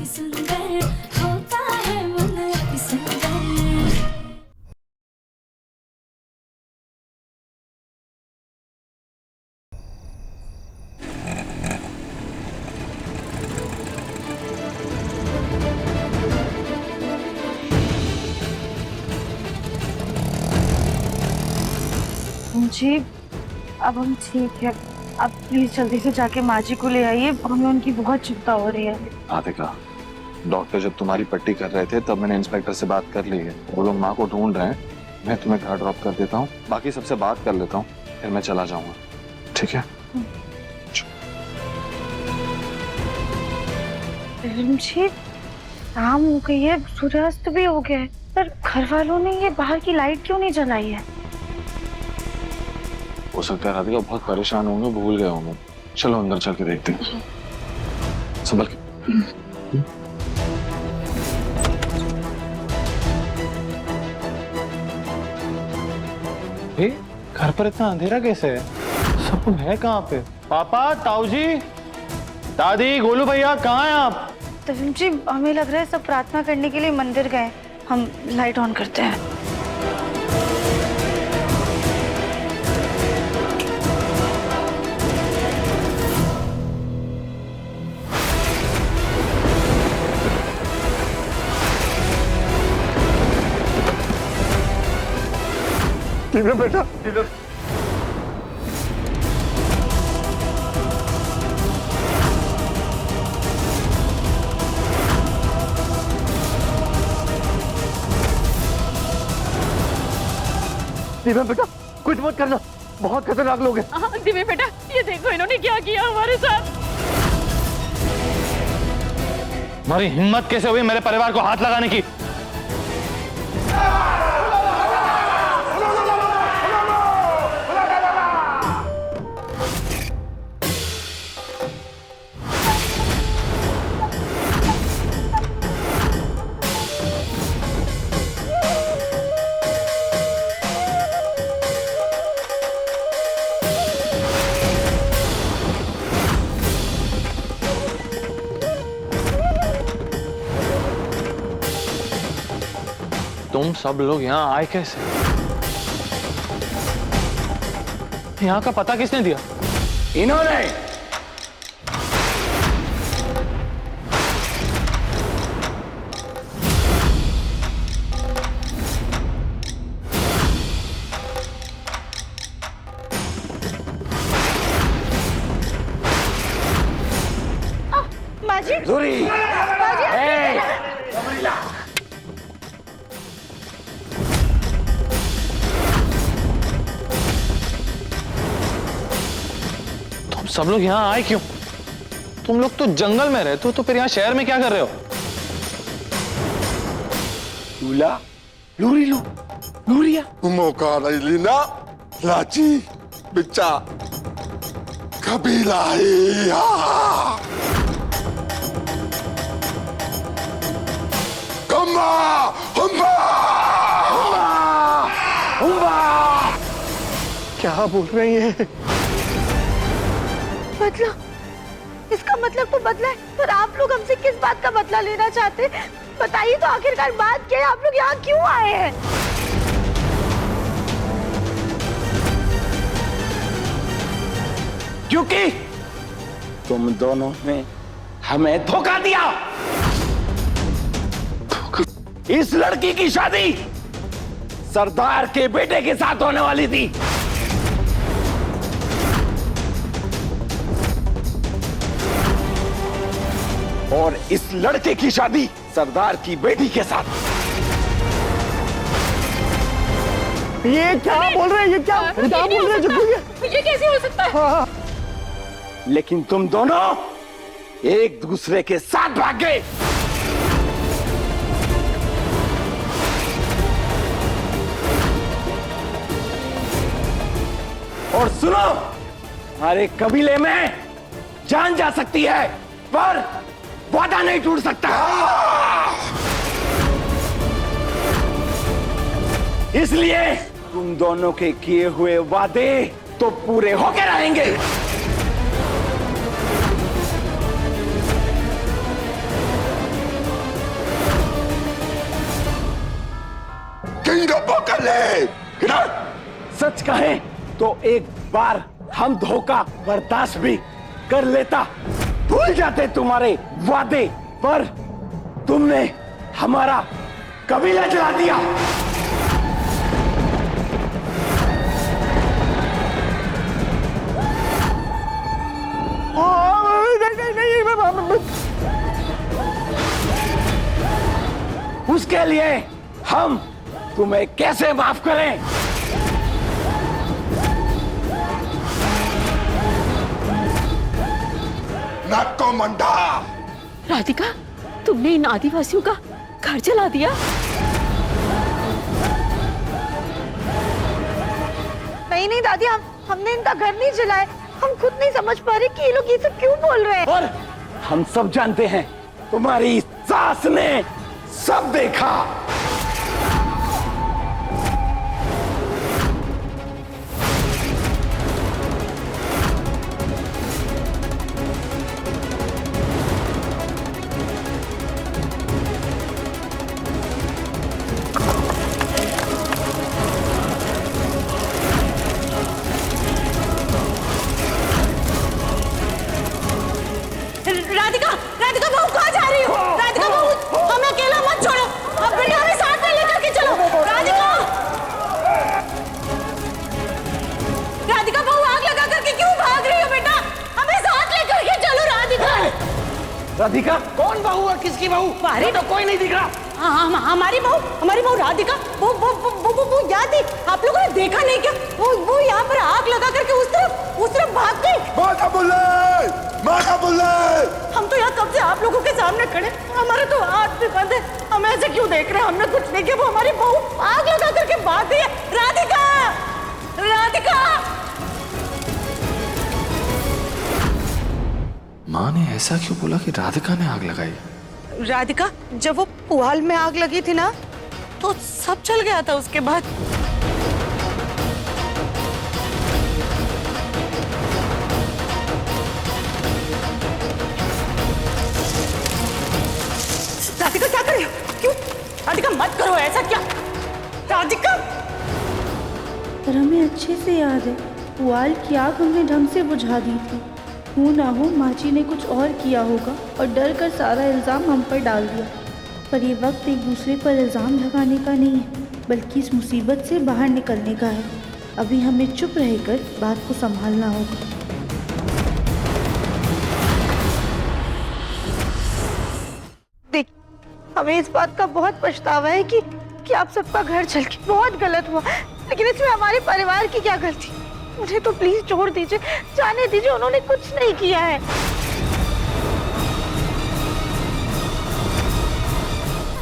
सुंदर होता है मन अति सुंदर। जी अब हम ठीक है। अब प्लीज जल्दी से जाके माँ जी को ले आइए, हमें उनकी बहुत चिंता हो रही है। राधिका, डॉक्टर जब तुम्हारी पट्टी कर रहे थे तब मैंने इंस्पेक्टर से बात कर ली है। वो लोग माँ को ढूंढ रहे हैं। मैं तुम्हें घर ड्रॉप कर देता हूँ, बाकी सबसे बात कर लेता हूँ, फिर मैं चला जाऊंगा। ठीक है? जी शाम हो गई है, सूर्यास्त भी हो गया है, पर घर वालों ने ये बाहर की लाइट क्यों नहीं जलाई है? हो सकता है राधिका बहुत परेशान होंगे, भूल गए होंगे। चलो अंदर चल के देखते हैं। संभल के। घर पर इतना अंधेरा कैसे है? सब तुम है कहाँ पे? पापा, ताऊ जी, दादी, गोलू भैया, कहाँ हैं आप? तरुण जी हमें लग रहा है सब प्रार्थना करने के लिए मंदिर गए। हम लाइट ऑन करते हैं। बेटा दिव्या बेटा कुछ मत करना, बहुत खतरनाक लोग हैं। हाँ दिव्या बेटा, ये देखो इन्होंने क्या किया हमारे साथ। तुम्हारी हिम्मत कैसे हुई मेरे परिवार को हाथ लगाने की? तुम सब लोग यहाँ आए कैसे? यहाँ का पता किसने दिया? इन्होंने। माँ जी, दूरी। सब लोग यहाँ आए क्यों? तुम लोग तो जंगल में रहते हो, तो फिर यहाँ शहर में क्या कर रहे हो? लूला, लूरी लू, लूरिया। मौका नहीं लेना लाची बिच्चा कबीला कम्बा हुम्बा हुम्बा। क्या बोल रही है? बदला? इसका मतलब तो बदला है, पर आप लोग हमसे किस बात का बदला लेना चाहते हैं? बताइए तो आखिरकार बात क्या है? आप लोग यहाँ क्यों आए हैं? क्योंकि तुम दोनों ने हमें धोखा दिया। इस लड़की की शादी सरदार के बेटे के साथ होने वाली थी, और इस लड़के की शादी सरदार की बेटी के साथ। ये क्या बोल रहे हैं? ये क्या बोल रहे हैं? ये कैसे हो सकता है? लेकिन तुम दोनों एक दूसरे के साथ भाग गए। और सुनो, हमारे कबीले में जान जा सकती है, पर वादा नहीं टूट सकता। इसलिए तुम दोनों के किए हुए वादे तो पूरे होके रहेंगे। मौका ले। इधर सच कहें तो एक बार हम धोखा बर्दाश्त भी कर लेता, भूल जाते तुम्हारे वादे, पर तुमने हमारा कबीला जला दिया। उसके लिए हम तुम्हें कैसे माफ करें? नाक को मंडा। राधिका, तुमने इन आदिवासियों का घर जला दिया? नहीं दादी, हमने इनका घर नहीं जलाया। हम खुद नहीं समझ पा रहे कि ये लोग ये सब क्यों बोल रहे हैं। और हम सब जानते हैं, तुम्हारी सास ने सब देखा। राधिका, राधिका बहू कहाँ जा रही हो? राधिका बहू, हमें अकेला मत छोड़ो। अब बेटा हमें साथ में लेकर के चलो। राधिका, राधिका बहू आग लगा करके क्यों भाग रही हो बेटा? हमें साथ लेकर के चलो राधिका। राधिका कौन बहू है? किसकी बहू? अरे तो कोई नहीं दिख रहा। हमारी बहू राधिका, वो याद है? आप लोगों ने देखा नहीं क्या? वो यहाँ पर आग लगा करके उस तरफ भाग गई। माता बुल्ले, माता बुल्ले। हम तो यहाँ कब से आप लोगों के सामने खड़े, हमारे तो हाथ भी बंद है। हम ऐसे क्यों देख रहे हैं? हमने कुछ नहीं किया। वो हमारी बहू आग लगा करके भाग गई है। राधिका, राधिका। माँ ने ऐसा क्यों बोला कि राधिका ने आग लगाई? राधिका, जब वो पुआल में आग लगी थी ना, तो सब चल गया था उसके बाद। राधिका क्या कर रही हो? क्यों? राधिका मत करो ऐसा। क्या राधिका? पर हमें अच्छे से याद है, पुआल की आग हमने ढंग से बुझा दी थी। हो ना हो माची ने कुछ और किया होगा और डर कर सारा इल्ज़ाम हम पर डाल दिया। पर ये वक्त एक दूसरे पर इल्ज़ाम लगाने का नहीं है, बल्कि इस मुसीबत से बाहर निकलने का है। अभी हमें चुप रहकर बात को संभालना होगा। देख, हमें इस बात का बहुत पछतावा है कि आप सबका घर चल के बहुत गलत हुआ, लेकिन इसमें हमारे परिवार की क्या गलती? मुझे तो प्लीज छोड़ दीजिए, जाने दीजिए। उन्होंने कुछ नहीं किया है।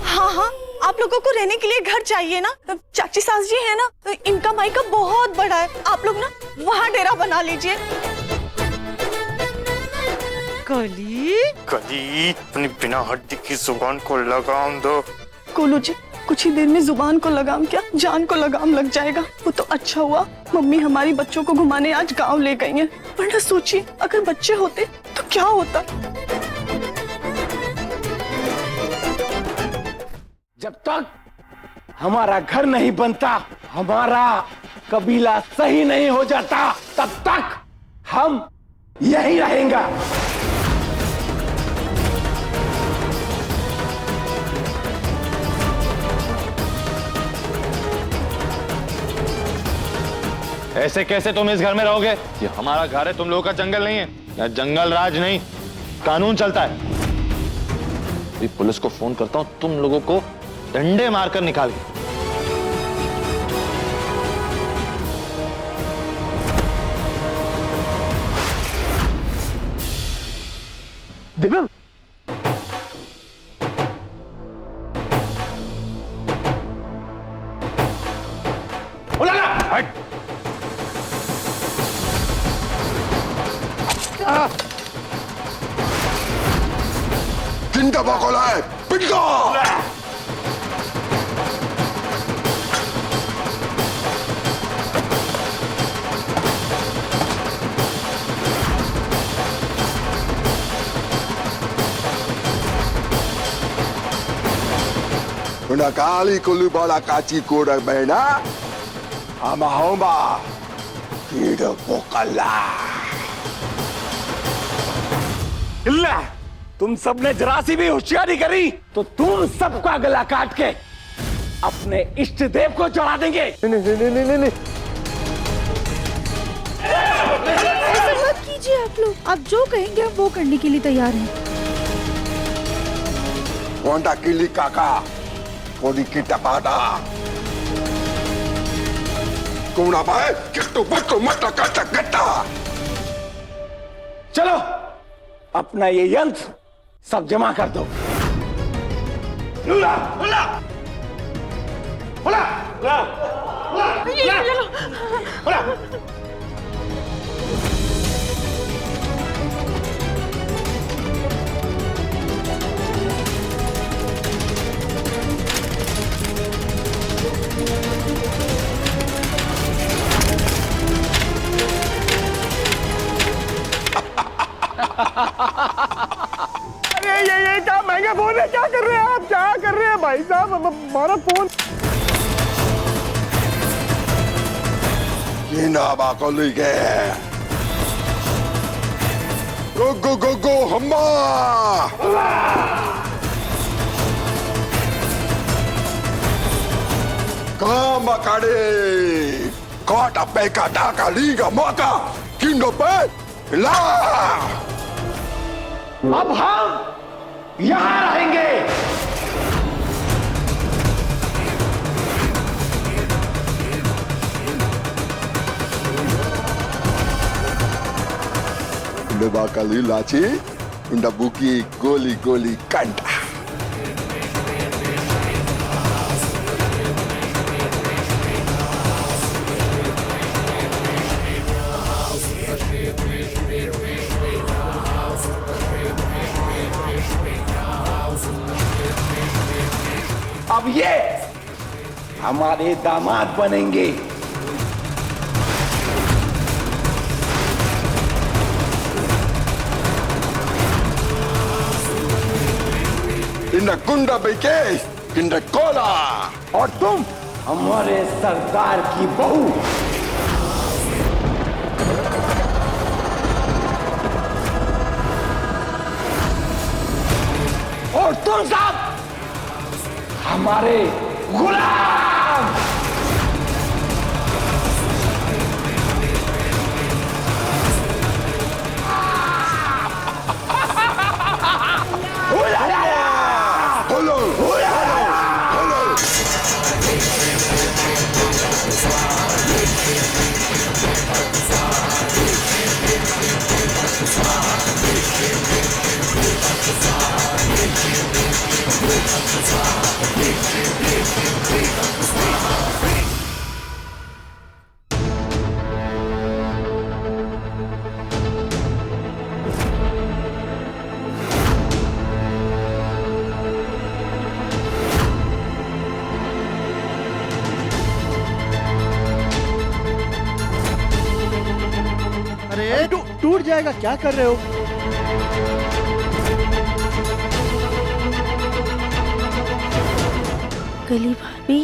हाँ, आप लोगों को रहने के लिए घर चाहिए ना? चाची सास जी है ना, इनका मायका बहुत बड़ा है। आप लोग ना वहाँ डेरा बना लीजिए। कली अपनी बिना हड्डी की जुबान को लगाम दो। कोलू जी, कुछ ही देर में जुबान को लगाम क्या, जान को लगाम लग जाएगा। वो तो अच्छा हुआ मम्मी हमारी बच्चों को घुमाने आज गांव ले गई हैं, वरना सोचिए अगर बच्चे होते तो क्या होता। जब तक हमारा घर नहीं बनता, हमारा कबीला सही नहीं हो जाता, तब तक हम यही रहेंगे। ऐसे कैसे तुम इस घर में रहोगे? ये हमारा घर है, तुम लोगों का जंगल नहीं है। यहाँ जंगल राज नहीं, कानून चलता है। अभी पुलिस को फोन करता हूँ, तुम लोगों को डंडे मारकर निकाल के। दिव्यम, जिंदा बकोला है, पिटो। Unakali kulubala kachi kura bena. Ama homa. Kida pokala. इल्ला, तुम सबने जरा सी भी होशियारी करी तो तुम सबका गला काट के अपने इष्ट देव को चढ़ा देंगे। ऐसा मत कीजिए आप लोग। आप जो कहेंगे हम वो करने के लिए तैयार हैं। Wanda kili kaka. Kodi kita pada. Kuna bae kitu batu mata kata kata. चलो अपना ये यंत्र सब जमा कर दो। लूला, लूला, लूला, लूला, लूला, लूला। अरे ये क्या महंगा फोन है? क्या कर रहे हैं आप? क्या कर रहे हैं भाई साहब? हमारा phone Kina ba kolige. Go go go go hamba. Kama kade. Kota peka daka liga maka. Kindo pe. La. अब हम यहां रहेंगे। Unda bakal ilaci. Unda buki goli goli kanta. अब ये हमारे दामाद बनेंगे। Inda kunda beke. Inda kola. और तुम हमारे सरदार की बहू। और तुम सब हमारे गुलाम। Holo. Holo. अरे टूट जाएगा, क्या कर रहे हो? गली भाभी,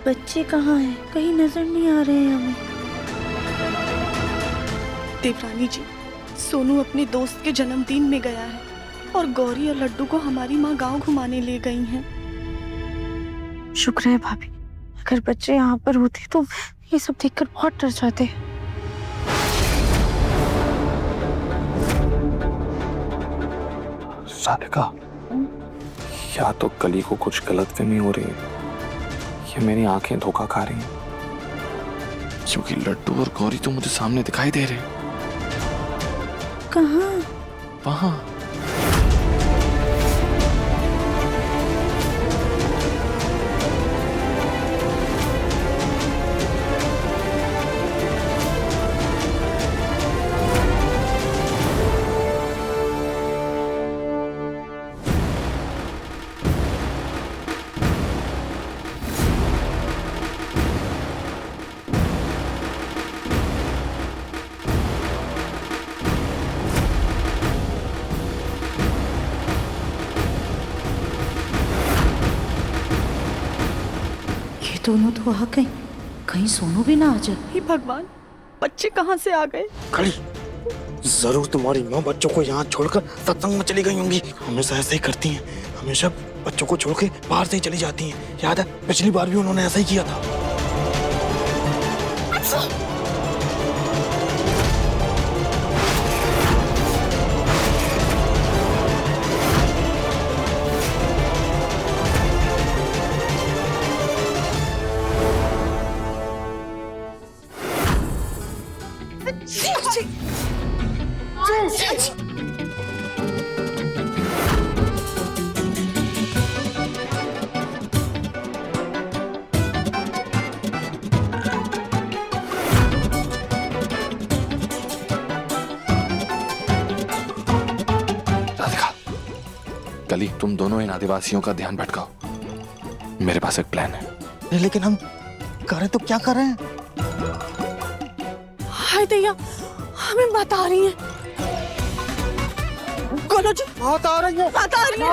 बच्चे कहाँ हैं? कहीं नजर नहीं आ रहे हैं हमें। देवरानी जी, सोनू अपने दोस्त के जन्मदिन में गया है और गौरी और लड्डू को हमारी माँ गांव घुमाने ले गई हैं। शुक्र है भाभी, अगर बच्चे यहाँ पर होते तो ये सब देखकर बहुत डर जाते। सारिका, या तो कली को कुछ गलतफहमी हो रही है या मेरी आंखें धोखा खा रही हैं, क्योंकि लड्डू और गौरी तो मुझे सामने दिखाई दे रहे हैं। कहाँ? वहां। दोनों तो आ गए, कहीं सोनू भी ना आ जाए। हे भगवान, बच्चे कहाँ से आ गए? कली जरूर तुम्हारी माँ बच्चों को यहाँ छोड़कर सत्संग में चली गई होंगी। हमेशा ऐसा ही करती हैं, हमेशा बच्चों को छोड़ के बाहर से ही चली जाती हैं। याद है पिछली बार भी उन्होंने ऐसा ही किया था। कली, तुम दोनों इन आदिवासियों का ध्यान भटकाओ। मेरे पास एक प्लान है। लेकिन हम करें तो क्या करें? हाय दैया, हमें बात आ रही है। गोलू जी, बात आ रही है। बात आ रही है।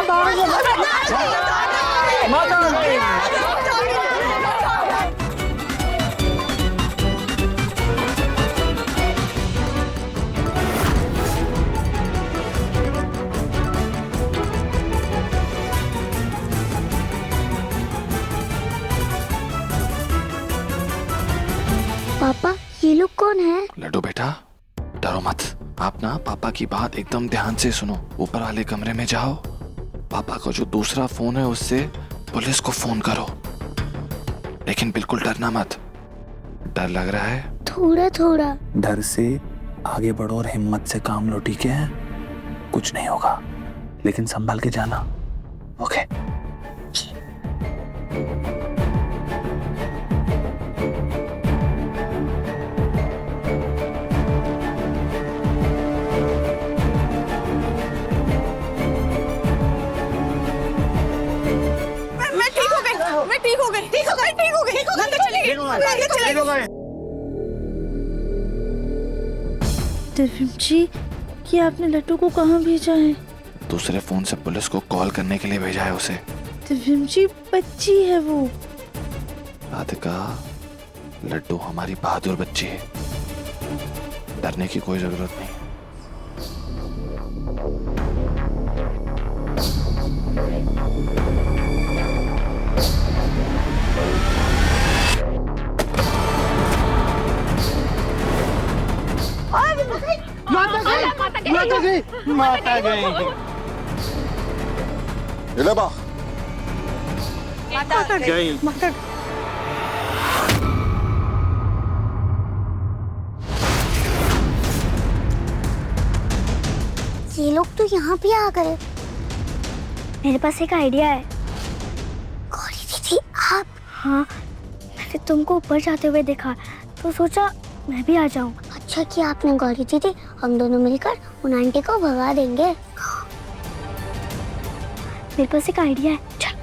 पापा, ये लोग कौन है? लड्डू बेटा, डरो मत। आप ना पापा की बात एकदम ध्यान से सुनो। ऊपर वाले कमरे में जाओ, पापा का जो दूसरा फोन है उससे पुलिस को फोन करो, लेकिन बिल्कुल डरना मत। डर लग रहा है? थोड़ा थोड़ा। डर से आगे बढ़ो और हिम्मत से काम लो, ठीक है? कुछ नहीं होगा, लेकिन संभाल के जाना। ओके? दिव्यम जी, कि आपने लड्डू को कहाँ भेजा है? दूसरे फोन से पुलिस को कॉल करने के लिए भेजा है उसे। दिव्यम जी, बच्ची है वो। राधिका, लड्डू हमारी बहादुर बच्ची है, डरने की कोई जरूरत नहीं। माता गई। इलेबा गई। ये लोग तो यहाँ भी आ गए। मेरे पास एक आइडिया है। गौरी दीदी, आप? हाँ, मैंने तुमको ऊपर जाते हुए देखा तो सोचा मैं भी आ जाऊं। अच्छा किया आपने गौरी दीदी, हम दोनों मिलकर उन आंटी को भगा देंगे। मेरे पास एक आइडिया है, चल।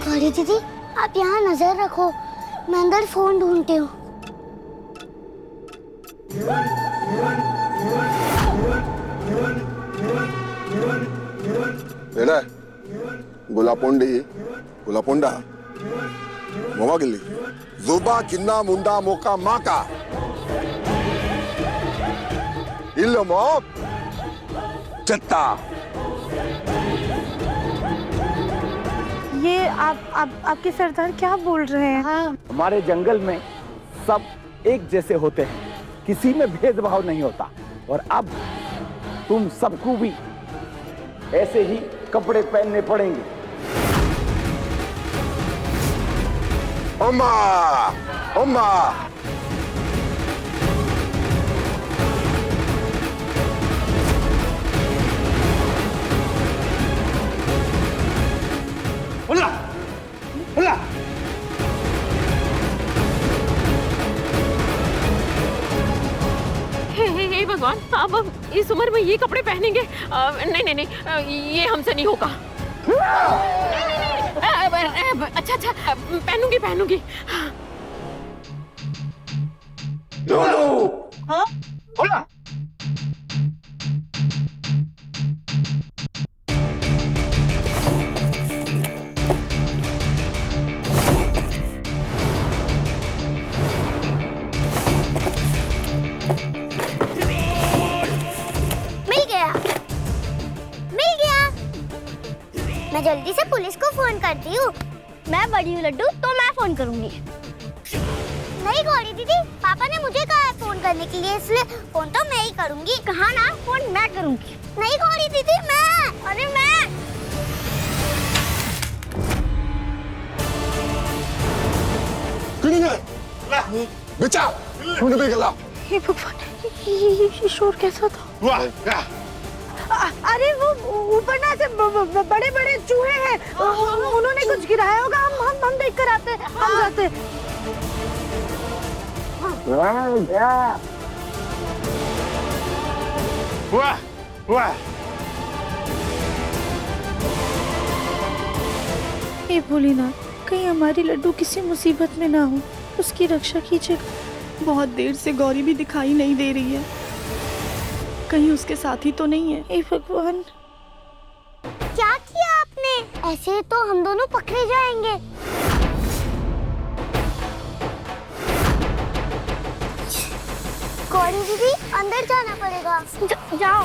गौरी दीदी, आप यहाँ नजर रखो, मैं अंदर फोन ढूंढती हूँ। ಗುಲಾಪೊಂಡ ಮೊವಾಗಿಲ್ಲಿ ಜುಬಾ ಕಿನ್ನ ಮುಂಡಾ ಮೋಕಾ ಮಾಕಾ ಇಲ್ಲೋ ಮೋ ಚತ್ತಾ। ये आपके सरदार क्या बोल रहे हैं? हाँ। हमारे जंगल में सब एक जैसे होते हैं, किसी में भेदभाव नहीं होता। और अब तुम सबको भी ऐसे ही कपड़े पहनने पड़ेंगे। अम्मा अम्मा उल्ला उल्ला हे भगवान, अब इस उम्र में ये कपड़े पहनेंगे? नहीं नहीं नहीं, ये हमसे नहीं होगा। अच्छा अच्छा, पहनूंगी पहनूंगी। हाँ? बोला। मैं जल्दी से पुलिस को फोन करती हूँ। मैं बड़ी हूँ लड्डू, तो मैं फोन करूँगी। नहीं गौरी दीदी, पापा ने मुझे कहा है फोन करने के लिए, इसलिए फोन तो मैं ही करूँगी। कहा ना, फोन मैं करूँगी। नहीं गौरी दीदी, मैं, अरे मैं। बचा, तुमने भी गला। हे भगवान, ये शोर कैसा था? वाह, अरे वो ऊपर ना से बड़े बड़े चूहे हैं, उन्होंने कुछ गिराया होगा। हम देख कर आते, हम जाते। वाह वाह। हे भोलेनाथ, कहीं हमारी लड्डू किसी मुसीबत में ना हो, उसकी रक्षा कीजिएगा। बहुत देर से गौरी भी दिखाई नहीं दे रही है, कहीं उसके साथी तो नहीं है। हे भगवान, क्या किया आपने? ऐसे तो हम दोनों पकड़े जाएंगे। गौरी दीदी, अंदर जाना पड़ेगा। जाओ।